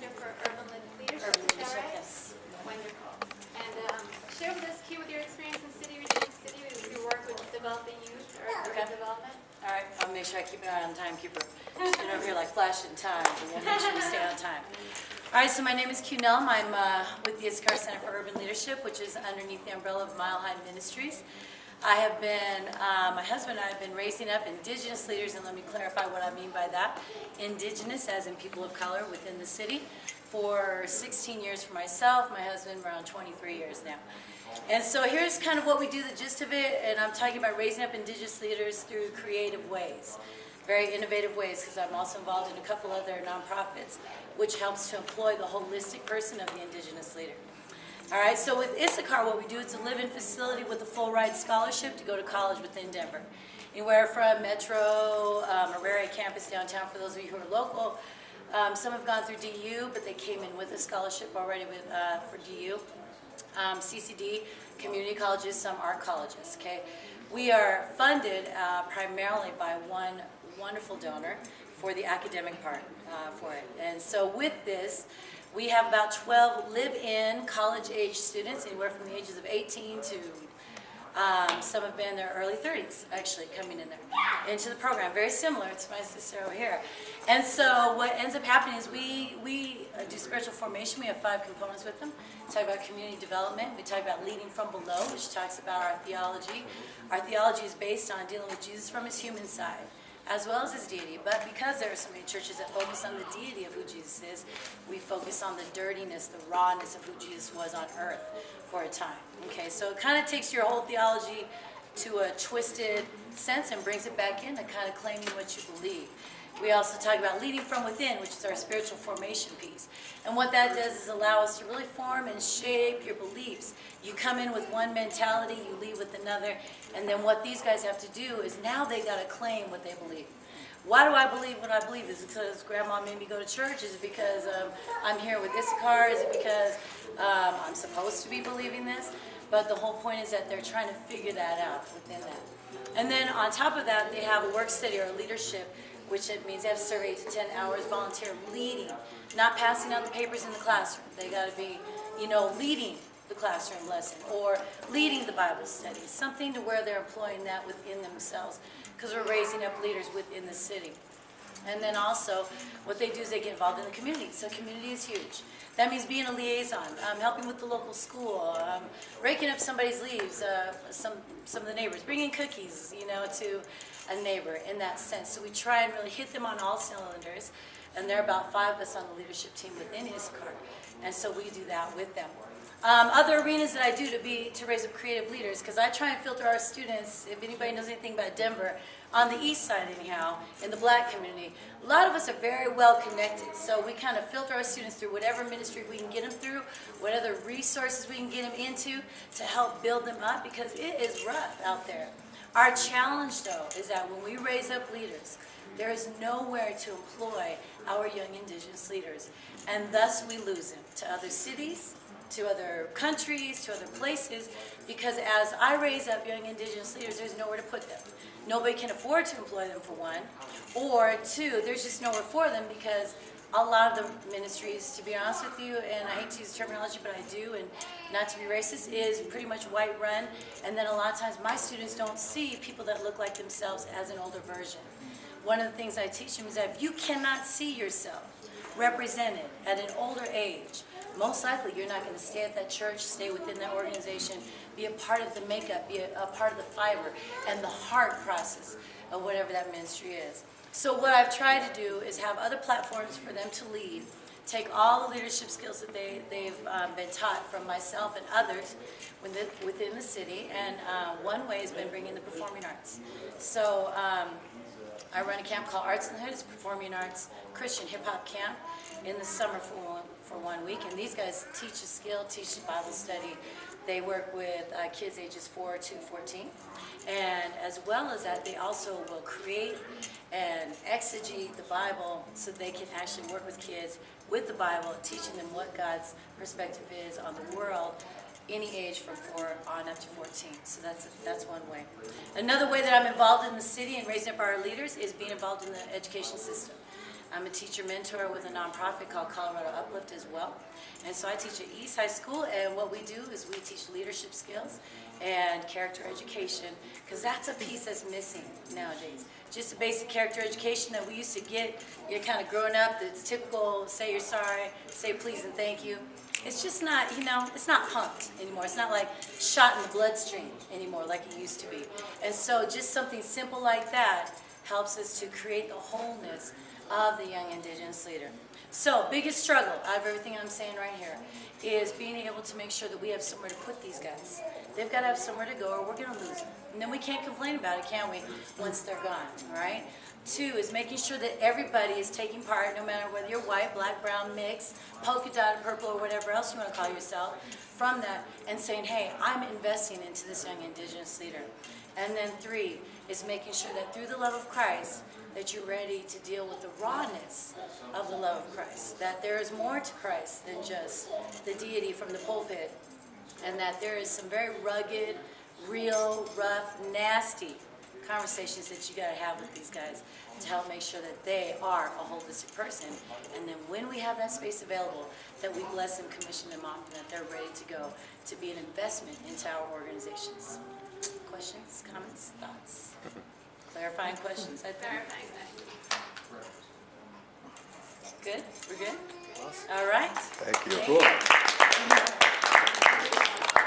Center for Urban Leadership. Urban Is that Leadership, right? yes. Wonderful. And share with us, Q, with your experience in City Redeeming City, with your work with developing youth or urban development. All right, I'll make sure I keep an eye on the timekeeper. She's been over here like flashing time, and we'll make sure we stay on time. All right, so my name is Q Nelm. I'm with the Issachar Center for Urban Leadership, which is underneath the umbrella of Mile High Ministries. I have been, my husband and I have been raising up Indigenous leaders, and let me clarify what I mean by that. Indigenous, as in people of color within the city, for 16 years for myself, my husband around 23 years now. And so here's kind of what we do, the gist of it, and I'm talking about raising up Indigenous leaders through creative ways, very innovative ways, because I'm also involved in a couple other nonprofits, which helps to employ the holistic person of the Indigenous leader. All right, so with Issachar, what we do is a live-in facility with a full-ride scholarship to go to college within Denver. Anywhere from Metro, Aurora campus downtown, for those of you who are local. Some have gone through DU, but they came in with a scholarship already with, for DU. CCD, community colleges, some art colleges, okay? We are funded primarily by one wonderful donor for the academic part for it. And so with this, we have about 12 live-in college-age students, anywhere from the ages of 18 to some have been in their early 30s, actually, coming in there into the program. Very similar to my sister over here. And so what ends up happening is we do spiritual formation. We have 5 components with them. We talk about community development. We talk about leading from below, which talks about our theology. Our theology is based on dealing with Jesus from his human side, as well as his deity. But because there are so many churches that focus on the deity of who Jesus is, we focus on the dirtiness, the rawness of who Jesus was on earth for a time. Okay, so it kind of takes your whole theology to a twisted sense and brings it back in to kind of claiming what you believe. We also talk about leading from within, which is our spiritual formation piece. And what that does is allow us to really form and shape your beliefs. You come in with one mentality, you leave with another, and then what these guys have to do is now they got to claim what they believe. Why do I believe what I believe? Is it because Grandma made me go to church? Is it because I'm here with Issachar? Is it because I'm supposed to be believing this? But the whole point is that they're trying to figure that out within that. And then on top of that, they have a work study or a leadership, which it means they have to serve 8 to 10 hours volunteer leading, not passing out the papers in the classroom. They got to be, leading the classroom lesson or leading the Bible study, something to where they're employing that within themselves, because we're raising up leaders within the city. And then also, what they do is they get involved in the community. So community is huge. That means being a liaison, helping with the local school, raking up somebody's leaves, some of the neighbors, bringing cookies, to a neighbor in that sense. So we try and really hit them on all cylinders. And there are about 5 of us on the leadership team within Issachar. And so we do that with them. Other arenas that I do to raise up creative leaders, because I try and filter our students, if anybody knows anything about Denver, on the east side anyhow, in the black community, a lot of us are very well connected. So we kind of filter our students through whatever ministry we can get them through, what other resources we can get them into to help build them up, because it is rough out there. Our challenge, though, is that when we raise up leaders, there is nowhere to employ our young Indigenous leaders, and thus we lose them to other cities, to other countries, to other places, because as I raise up young Indigenous leaders, there's nowhere to put them. Nobody can afford to employ them, for one, or 2, there's just nowhere for them, because a lot of the ministries, to be honest with you, and I hate to use the terminology, but I do, and not to be racist, is pretty much white run, and then a lot of times my students don't see people that look like themselves as an older version. One of the things I teach them is that if you cannot see yourself represented at an older age, most likely you're not going to stay at that church, stay within that organization, be a part of the makeup, be a part of the fiber and the heart process of whatever that ministry is. So what I've tried to do is have other platforms for them to lead, take all the leadership skills that they've been taught from myself and others within the city, and one way has been bringing the performing arts. So I run a camp called Arts in the Hood. It's a performing arts Christian hip-hop camp in the summer for 1 week. And these guys teach a skill, teach a Bible study. They work with kids ages 4 to 14. And as well as that, they also will create and exegete the Bible so they can actually work with kids with the Bible, teaching them what God's perspective is on the world, any age from 4 on up to 14. So that's one way. Another way that I'm involved in the city and raising up our leaders is being involved in the education system. I'm a teacher mentor with a nonprofit called Colorado Uplift as well. And so I teach at East High School, and what we do is we teach leadership skills and character education, because that's a piece that's missing nowadays. Just a basic character education that we used to get, you're kind of growing up, it's typical, say you're sorry, say please and thank you. It's just not, you know, it's not pumped anymore. It's not like shot in the bloodstream anymore like it used to be. And so just something simple like that helps us to create the wholeness of the young Indigenous leader. So, biggest struggle out of everything I'm saying right here is being able to make sure that we have somewhere to put these guys. They've got to have somewhere to go or we're going to lose them. And then we can't complain about it, can we, once they're gone, right? 2 is making sure that everybody is taking part, no matter whether you're white, black, brown, mixed, polka dot, purple, or whatever else you want to call yourself, from that, and saying, hey, I'm investing into this young Indigenous leader. And then 3 is making sure that through the love of Christ, that you're ready to deal with the rawness of the love of Christ. That there is more to Christ than just the deity from the pulpit. And that there is some very rugged, real, rough, nasty conversations that you got to have with these guys to help make sure that they are a holistic person. And then when we have that space available, that we bless them, commission them off, and that they're ready to go to be an investment into our organizations. Questions, comments, thoughts? Clarifying questions, I think. Clarifying that. Good? We're good? All right. Thank you. Thank you.